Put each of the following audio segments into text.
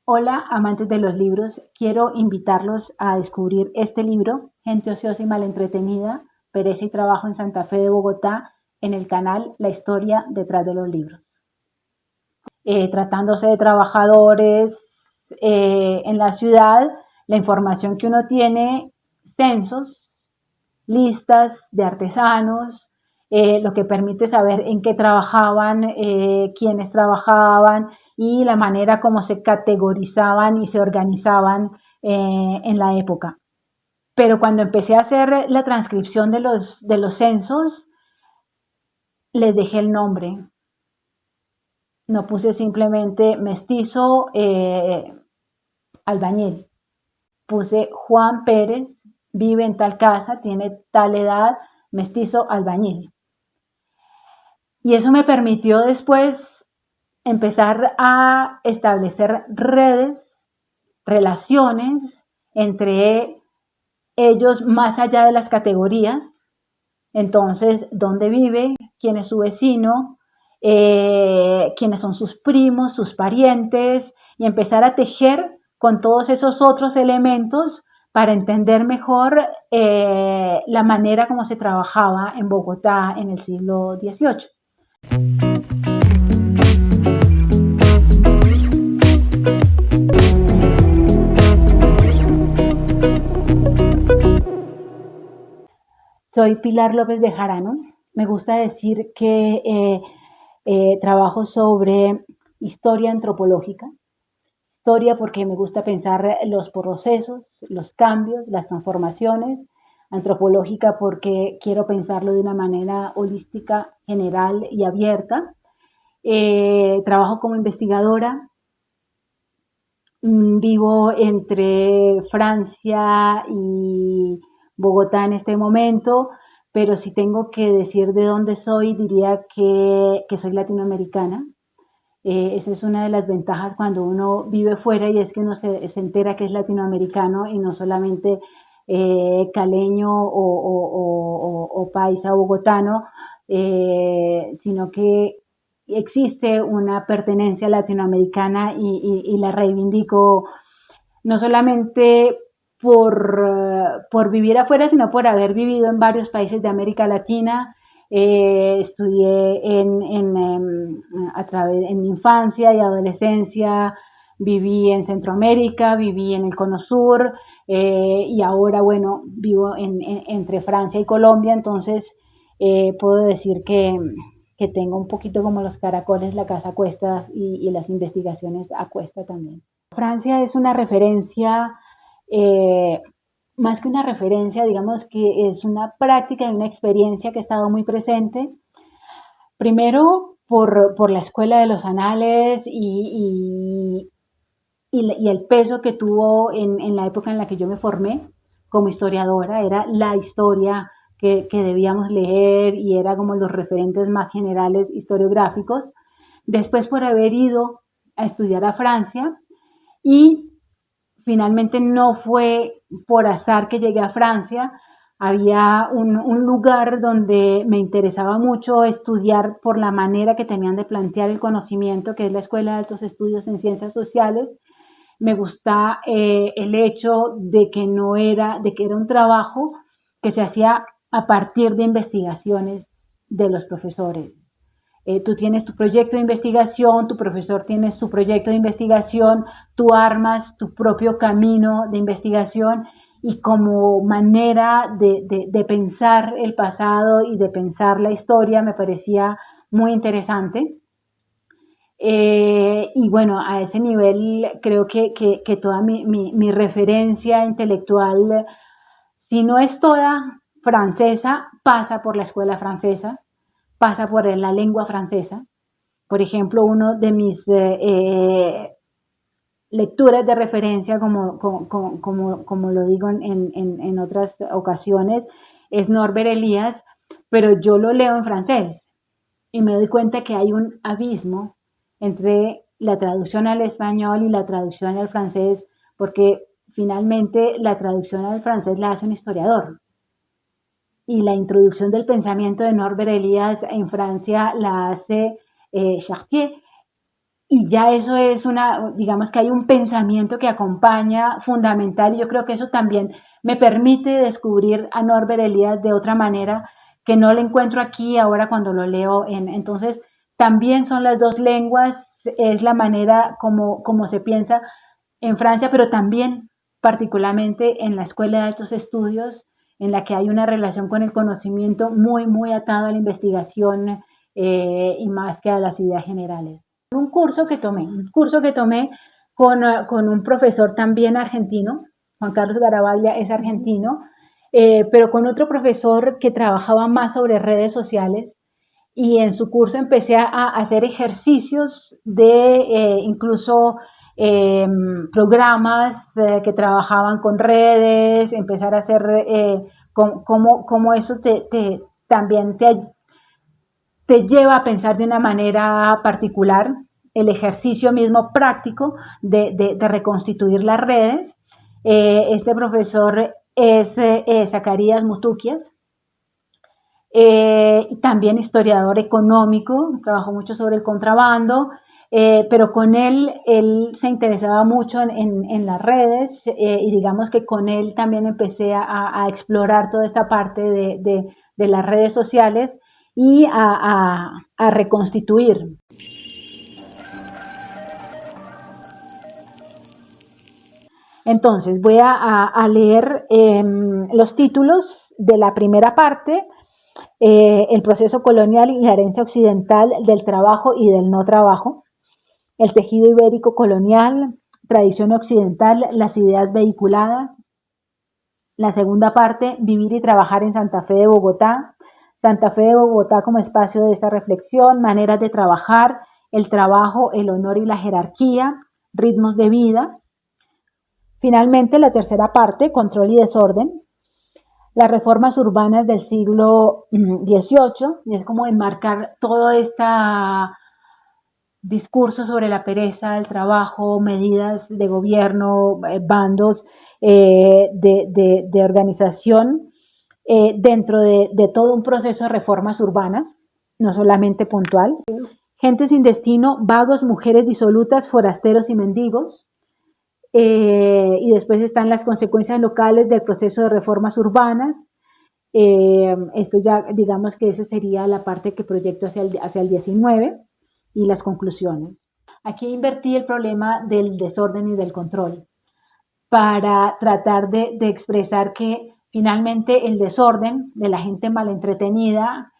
Hola, amantes de los libros. Quiero invitarlos a descubrir este libro, Gente ociosa y malentretenida, pereza y trabajo en Santa Fe de Bogotá, en el canal La historia detrás de los libros. Tratándose de trabajadores en la ciudad, la información que uno tiene, censos, listas de artesanos, lo que permite saber en qué trabajaban, quiénes trabajaban y la manera como se categorizaban y se organizaban en la época. Pero cuando empecé a hacer la transcripción de los censos, les dejé el nombre. No puse simplemente mestizo albañil. Puse Juan Pérez, vive en tal casa, tiene tal edad, mestizo albañil. Y eso me permitió después empezar a establecer redes, relaciones entre ellos más allá de las categorías. Entonces, ¿dónde vive? ¿Quién es su vecino? ¿Quiénes son sus primos, sus parientes? Y empezar a tejer con todos esos otros elementos para entender mejor la manera como se trabajaba en Bogotá en el siglo XVIII. Soy Pilar López de Jarano. Me gusta decir que trabajo sobre historia antropológica. Historia porque me gusta pensar los procesos, los cambios, las transformaciones. Antropológica porque quiero pensarlo de una manera holística, general y abierta. Trabajo como investigadora. Vivo entre Francia y Bogotá en este momento, pero si tengo que decir de dónde soy, diría que soy latinoamericana. Esa es una de las ventajas cuando uno vive fuera y es que uno se entera que es latinoamericano y no solamente caleño o paisa o bogotano, sino que existe una pertenencia latinoamericana y la reivindico no solamente por vivir afuera, sino por haber vivido en varios países de América Latina. Estudié en mi infancia y adolescencia, viví en Centroamérica, viví en el Cono Sur y ahora, bueno, vivo entre Francia y Colombia, entonces puedo decir que tengo un poquito como los caracoles, la casa a cuestas y las investigaciones a cuesta también. Francia es una referencia, eh, más que una referencia, digamos que es una práctica y una experiencia que ha estado muy presente. Primero, por la escuela de los anales y el peso que tuvo en la época en la que yo me formé como historiadora. Era la historia que debíamos leer y era como los referentes más generales historiográficos. Después, por haber ido a estudiar a Francia, y finalmente no fue por azar que llegué a Francia. Había un lugar donde me interesaba mucho estudiar por la manera que tenían de plantear el conocimiento, que es la Escuela de Altos Estudios en Ciencias Sociales. Me gusta el hecho de que era un trabajo que se hacía a partir de investigaciones de los profesores. Tú tienes tu proyecto de investigación, tu profesor tiene su proyecto de investigación, tú armas tu propio camino de investigación y como manera de pensar el pasado y de pensar la historia me parecía muy interesante. Y bueno, a ese nivel creo que toda mi referencia intelectual, si no es toda francesa, pasa por la escuela francesa, pasa por la lengua francesa. Por ejemplo, uno de mis lecturas de referencia, como lo digo en otras ocasiones, es Norbert Elias, pero yo lo leo en francés y me doy cuenta que hay un abismo entre la traducción al español y la traducción al francés, porque finalmente la traducción al francés la hace un historiador. Y la introducción del pensamiento de Norbert Elias en Francia la hace Chartier. y ya eso es digamos que hay un pensamiento que acompaña fundamental, y yo creo que eso también me permite descubrir a Norbert Elias de otra manera que no lo encuentro aquí ahora cuando lo leo. Entonces, también son las dos lenguas, es la manera como se piensa en Francia, pero también particularmente en la Escuela de Altos Estudios, en la que hay una relación con el conocimiento muy, muy atado a la investigación y más que a las ideas generales. Un curso que tomé con un profesor también argentino, Juan Carlos Garavaglia es argentino, pero con otro profesor que trabajaba más sobre redes sociales, y en su curso empecé a hacer ejercicios de incluso programas que trabajaban con redes, empezar a hacer cómo eso también te lleva a pensar de una manera particular, el ejercicio mismo práctico de reconstituir las redes. Este profesor es Zacarías Mutuquias, también historiador económico, trabajó mucho sobre el contrabando, pero con él se interesaba mucho en las redes, y digamos que con él también empecé a explorar toda esta parte de las redes sociales y a reconstituir. Entonces voy a leer los títulos de la primera parte: el proceso colonial y la herencia occidental del trabajo y del no trabajo, el tejido ibérico colonial, tradición occidental, las ideas vehiculadas. La segunda parte, vivir y trabajar en Santa Fe de Bogotá. Santa Fe de Bogotá como espacio de esta reflexión, maneras de trabajar, el trabajo, el honor y la jerarquía, ritmos de vida. Finalmente, la tercera parte, control y desorden, las reformas urbanas del siglo XVIII, y es como enmarcar todo este discurso sobre la pereza, el trabajo, medidas de gobierno, bandos de organización dentro de todo un proceso de reformas urbanas, no solamente puntual. Gente sin destino, vagos, mujeres disolutas, forasteros y mendigos. Y después están las consecuencias locales del proceso de reformas urbanas. Esto ya, digamos que esa sería la parte que proyecto hacia el 19 y las conclusiones. Aquí invertí el problema del desorden y del control para tratar de expresar que finalmente el desorden de la gente mal entretenida,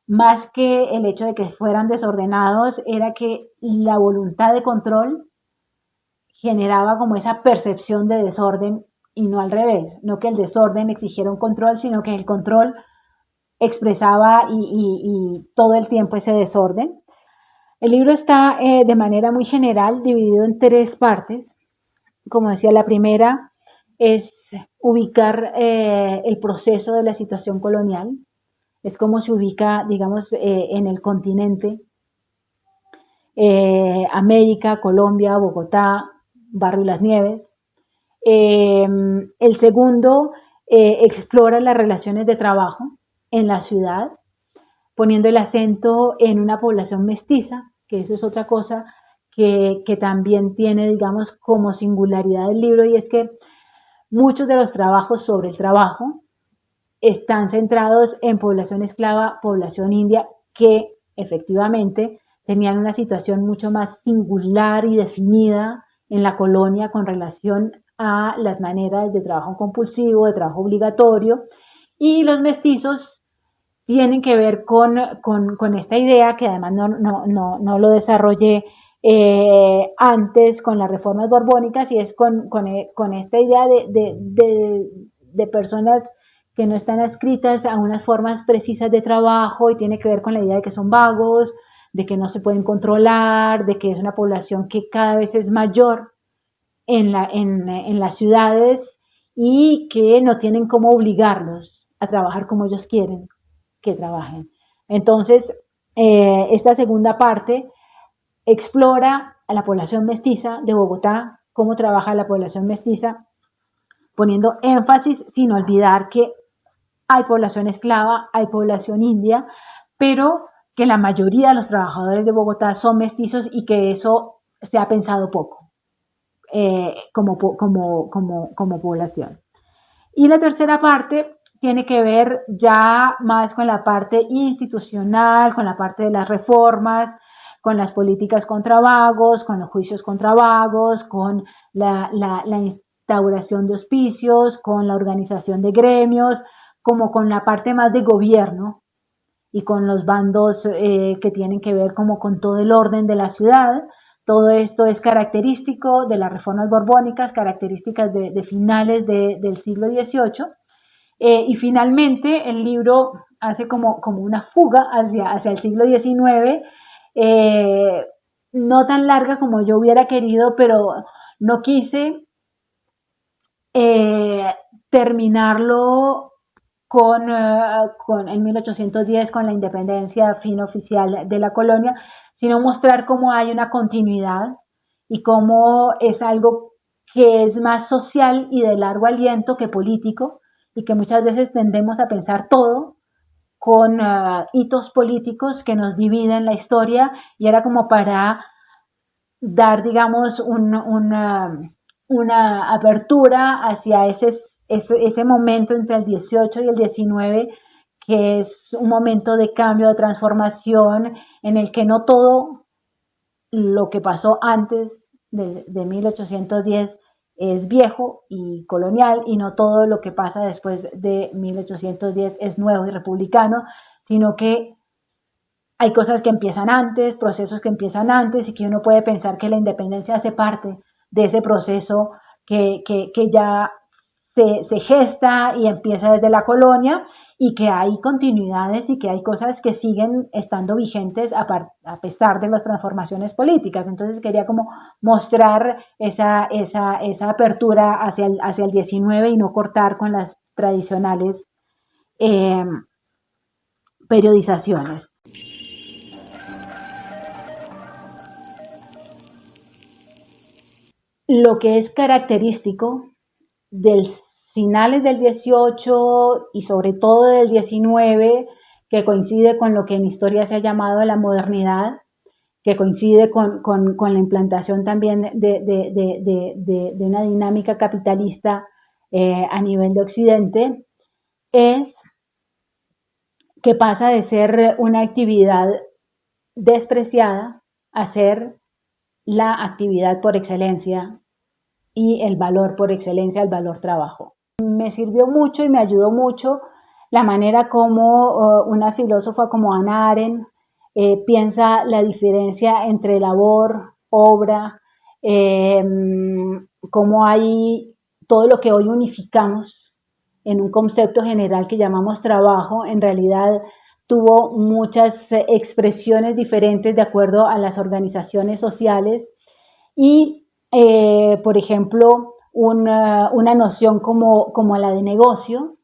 más que el hecho de que fueran desordenados, era que la voluntad de control generaba como esa percepción de desorden, y no al revés, no que el desorden exigiera un control, sino que el control expresaba y todo el tiempo ese desorden. El libro está de manera muy general dividido en tres partes. Como decía, la primera es ubicar el proceso de la situación colonial, es como se ubica, digamos, en el continente, América, Colombia, Bogotá, Barrio Las Nieves. El segundo explora las relaciones de trabajo en la ciudad, poniendo el acento en una población mestiza, que eso es otra cosa que también tiene, digamos, como singularidad del libro, y es que muchos de los trabajos sobre el trabajo están centrados en población esclava, población india, que efectivamente tenían una situación mucho más singular y definida en la colonia con relación a las maneras de trabajo compulsivo, de trabajo obligatorio, y los mestizos tienen que ver con esta idea, que además no lo desarrollé antes con las reformas borbónicas, y es con esta idea de personas que no están adscritas a unas formas precisas de trabajo, y tiene que ver con la idea de que son vagos, de que no se pueden controlar, de que es una población que cada vez es mayor en las ciudades, y que no tienen cómo obligarlos a trabajar como ellos quieren que trabajen. Entonces, esta segunda parte explora a la población mestiza de Bogotá, cómo trabaja la población mestiza, poniendo énfasis sin olvidar que hay población esclava, hay población india, pero que la mayoría de los trabajadores de Bogotá son mestizos y que eso se ha pensado poco como población. Y la tercera parte tiene que ver ya más con la parte institucional, con la parte de las reformas, con las políticas contra vagos, con los juicios contra vagos, con la instauración de hospicios, con la organización de gremios, como con la parte más de gobierno y con los bandos que tienen que ver como con todo el orden de la ciudad. Todo esto es característico de las reformas borbónicas, características de finales del siglo XVIII. Y finalmente el libro hace como una fuga hacia el siglo XIX, no tan larga como yo hubiera querido, pero no quise terminarlo en 1810 con la independencia fin oficial de la colonia, sino mostrar cómo hay una continuidad y cómo es algo que es más social y de largo aliento que político, y que muchas veces tendemos a pensar todo con hitos políticos que nos dividen la historia, y era como para dar, digamos, una apertura hacia ese momento entre el 18 y el 19, que es un momento de cambio, de transformación, en el que no todo lo que pasó antes de 1810 es viejo y colonial, y no todo lo que pasa después de 1810 es nuevo y republicano, sino que hay cosas que empiezan antes, procesos que empiezan antes, y que uno puede pensar que la independencia hace parte de ese proceso que ya se gesta y empieza desde la colonia, y que hay continuidades y que hay cosas que siguen estando vigentes a pesar de las transformaciones políticas. Entonces quería como mostrar esa apertura hacia el 19 y no cortar con las tradicionales periodizaciones. Lo que es característico del finales del 18 y sobre todo del 19, que coincide con lo que en historia se ha llamado la modernidad, que coincide con la implantación también de una dinámica capitalista a nivel de Occidente, es que pasa de ser una actividad despreciada a ser la actividad por excelencia y el valor por excelencia, el valor trabajo. Me sirvió mucho y me ayudó mucho la manera como una filósofa como Hannah Arendt piensa la diferencia entre labor, obra, cómo hay todo lo que hoy unificamos en un concepto general que llamamos trabajo, en realidad tuvo muchas expresiones diferentes de acuerdo a las organizaciones sociales. Y, por ejemplo, una noción como la de negocio,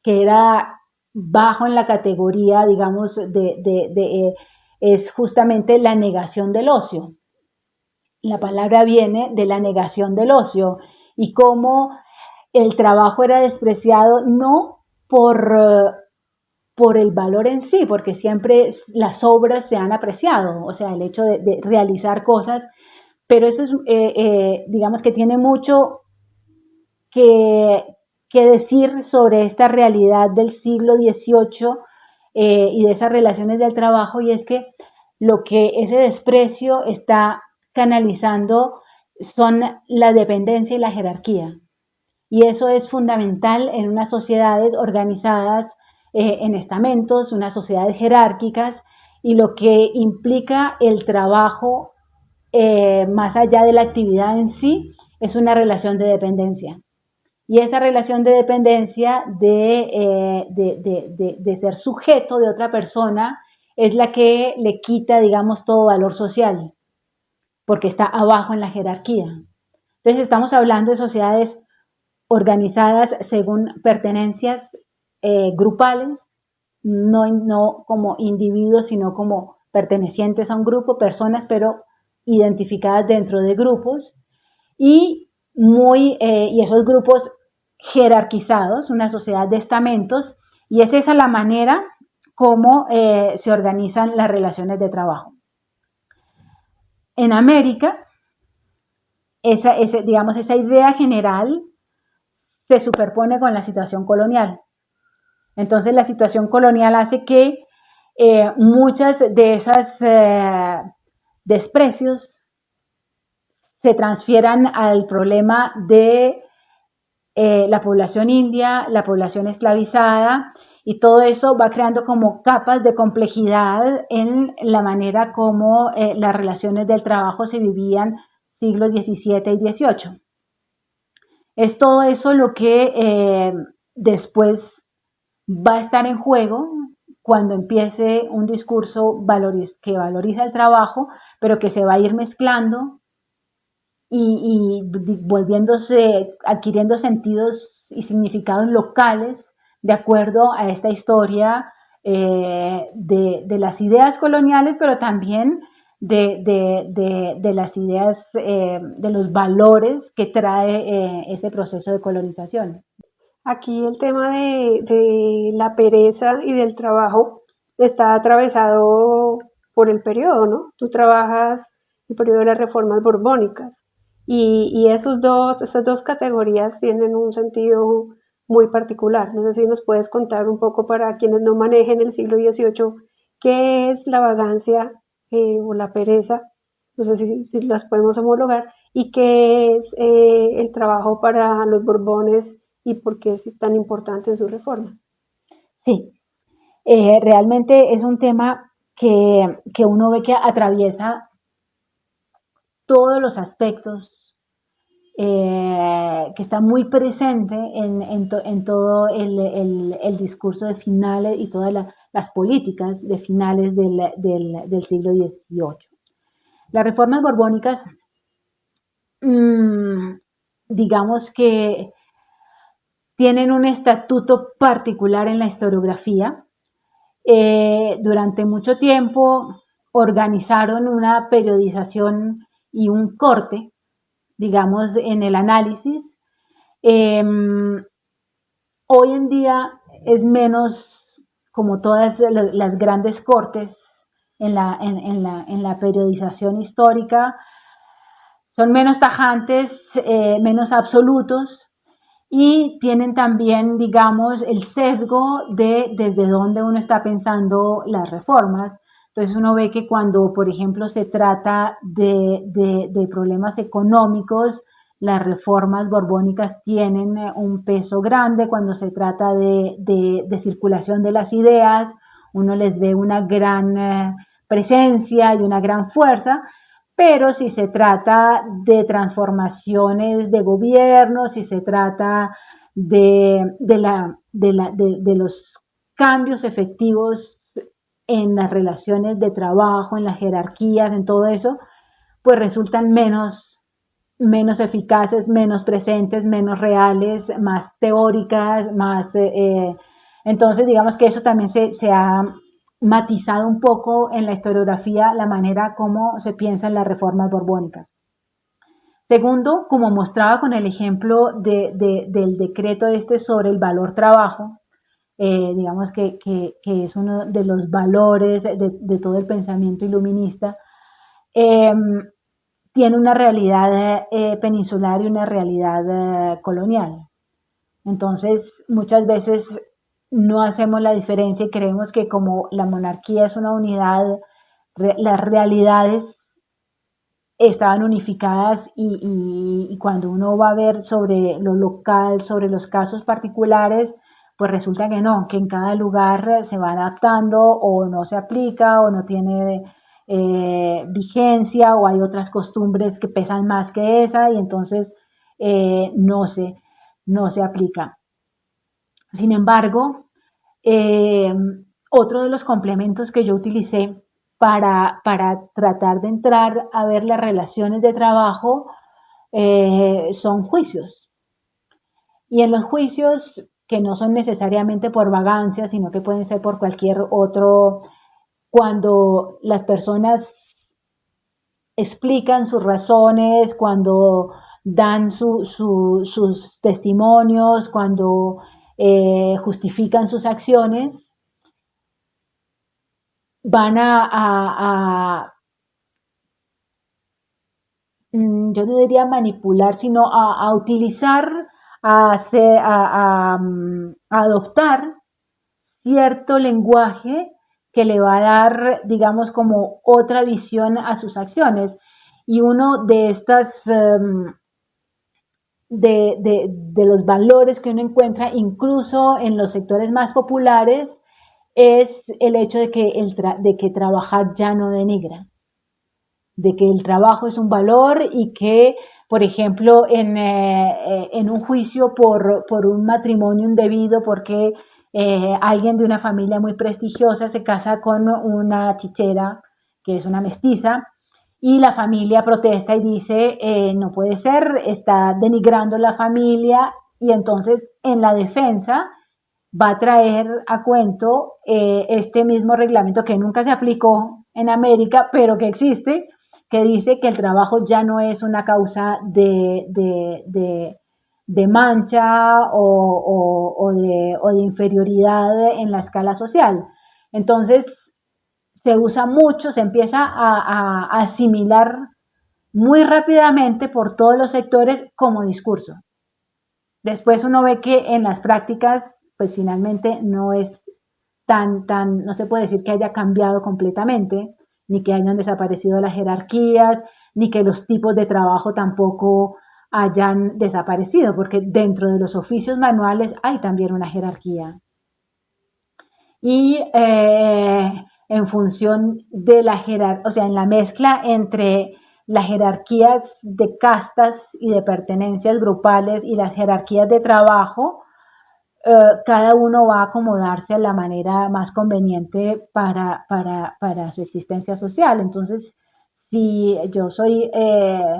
que era bajo en la categoría, digamos, es justamente la negación del ocio. La palabra viene de la negación del ocio, y cómo el trabajo era despreciado no por el valor en sí, porque siempre las obras se han apreciado, o sea, el hecho de realizar cosas, pero eso es, digamos que tiene mucho que decir sobre esta realidad del siglo XVIII y de esas relaciones del trabajo, y es que lo que ese desprecio está canalizando son la dependencia y la jerarquía. Y eso es fundamental en unas sociedades organizadas en estamentos, unas sociedades jerárquicas, y lo que implica el trabajo más allá de la actividad en sí es una relación de dependencia. Y esa relación de dependencia de ser sujeto de otra persona es la que le quita, digamos, todo valor social, porque está abajo en la jerarquía. Entonces estamos hablando de sociedades organizadas según pertenencias grupales, no como individuos, sino como pertenecientes a un grupo, personas, pero identificadas dentro de grupos, y esos grupos jerarquizados, una sociedad de estamentos, y es esa la manera cómo se organizan las relaciones de trabajo. En América, esa idea general se superpone con la situación colonial. Entonces la situación colonial hace que muchas de esas desprecios se transfieran al problema de la población india, la población esclavizada, y todo eso va creando como capas de complejidad en la manera como las relaciones del trabajo se vivían siglos XVII y XVIII. Es todo eso lo que después va a estar en juego cuando empiece un discurso que valoriza el trabajo, pero que se va a ir mezclando y adquiriendo sentidos y significados locales de acuerdo a esta historia de las ideas coloniales, pero también de las ideas, de los valores que trae ese proceso de colonización. Aquí el tema de la pereza y del trabajo está atravesado por el periodo, ¿no? Tú trabajas el periodo de las reformas borbónicas y esas dos categorías tienen un sentido muy particular. No sé si nos puedes contar un poco para quienes no manejen el siglo XVIII, qué es la vagancia o la pereza, no sé si las podemos homologar, y qué es el trabajo para los Borbones y por qué es tan importante en su reforma. Sí, realmente es un tema que uno ve que atraviesa todos los aspectos, que está muy presente en todo el discurso de finales y todas las políticas de finales del siglo XVIII. Las reformas borbónicas, digamos que tienen un estatuto particular en la historiografía. Durante mucho tiempo organizaron una periodización y un corte, digamos, en el análisis. Hoy en día es menos, como todas las grandes cortes en la periodización histórica, son menos tajantes, menos absolutos, y tienen también, digamos, el sesgo de desde dónde uno está pensando las reformas. Entonces uno ve que cuando, por ejemplo, se trata de problemas económicos, las reformas borbónicas tienen un peso grande. Cuando se trata de circulación de las ideas, uno les ve una gran presencia y una gran fuerza. Pero si se trata de transformaciones de gobierno, si se trata de los cambios efectivos en las relaciones de trabajo, en las jerarquías, en todo eso, pues resultan menos eficaces, menos presentes, menos reales, más teóricas, más... entonces, digamos que eso también se ha matizado un poco en la historiografía la manera como se piensa en las reformas borbónicas. Segundo, como mostraba con el ejemplo del decreto sobre el valor trabajo, digamos que es uno de los valores de todo el pensamiento iluminista, tiene una realidad peninsular y una realidad colonial. Entonces, muchas veces no hacemos la diferencia y creemos que como la monarquía es una unidad, las realidades estaban unificadas y cuando uno va a ver sobre lo local, sobre los casos particulares, pues resulta que no, que en cada lugar se va adaptando o no se aplica o no tiene vigencia o hay otras costumbres que pesan más que esa y entonces no se aplica. Sin embargo, otro de los complementos que yo utilicé para tratar de entrar a ver las relaciones de trabajo son juicios. Y en los juicios, que no son necesariamente por vagancia, sino que pueden ser por cualquier otro, cuando las personas explican sus razones, cuando dan sus testimonios, cuando justifican sus acciones, van yo no diría manipular, sino a utilizar, a adoptar cierto lenguaje que le va a dar, digamos, como otra visión a sus acciones. Y uno de estas, de los valores que uno encuentra incluso en los sectores más populares, es el hecho de que trabajar ya no denigra, de que el trabajo es un valor y que, por ejemplo, en un juicio por un matrimonio indebido, porque alguien de una familia muy prestigiosa se casa con una chichera, que es una mestiza, y la familia protesta y dice, no puede ser, está denigrando la familia, y entonces en la defensa va a traer a cuento este mismo reglamento que nunca se aplicó en América, pero que existe, que dice que el trabajo ya no es una causa de mancha o de inferioridad en la escala social. Entonces, se usa mucho, se empieza a asimilar muy rápidamente por todos los sectores como discurso. Después uno ve que en las prácticas, pues finalmente no es no se puede decir que haya cambiado completamente, ni que hayan desaparecido las jerarquías, ni que los tipos de trabajo tampoco hayan desaparecido, porque dentro de los oficios manuales hay también una jerarquía. Y en función de la jerarquía, o sea, en la mezcla entre las jerarquías de castas y de pertenencias grupales y las jerarquías de trabajo, cada uno va a acomodarse a la manera más conveniente para su existencia social. Entonces, si yo soy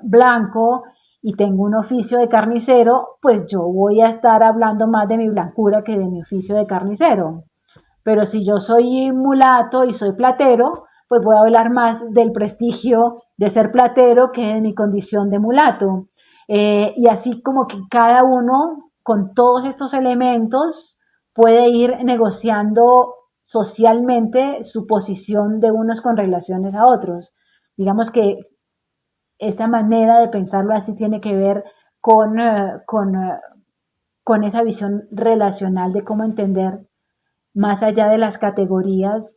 blanco y tengo un oficio de carnicero, pues yo voy a estar hablando más de mi blancura que de mi oficio de carnicero. Pero si yo soy mulato y soy platero, pues voy a hablar más del prestigio de ser platero que de mi condición de mulato. Y así como que cada uno con todos estos elementos puede ir negociando socialmente su posición de unos con relaciones a otros. Digamos que esta manera de pensarlo así tiene que ver con esa visión relacional de cómo entender más allá de las categorías,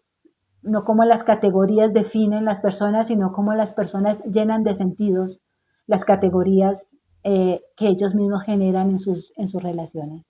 no cómo las categorías definen las personas, sino cómo las personas llenan de sentidos las categorías que ellos mismos generan en sus relaciones.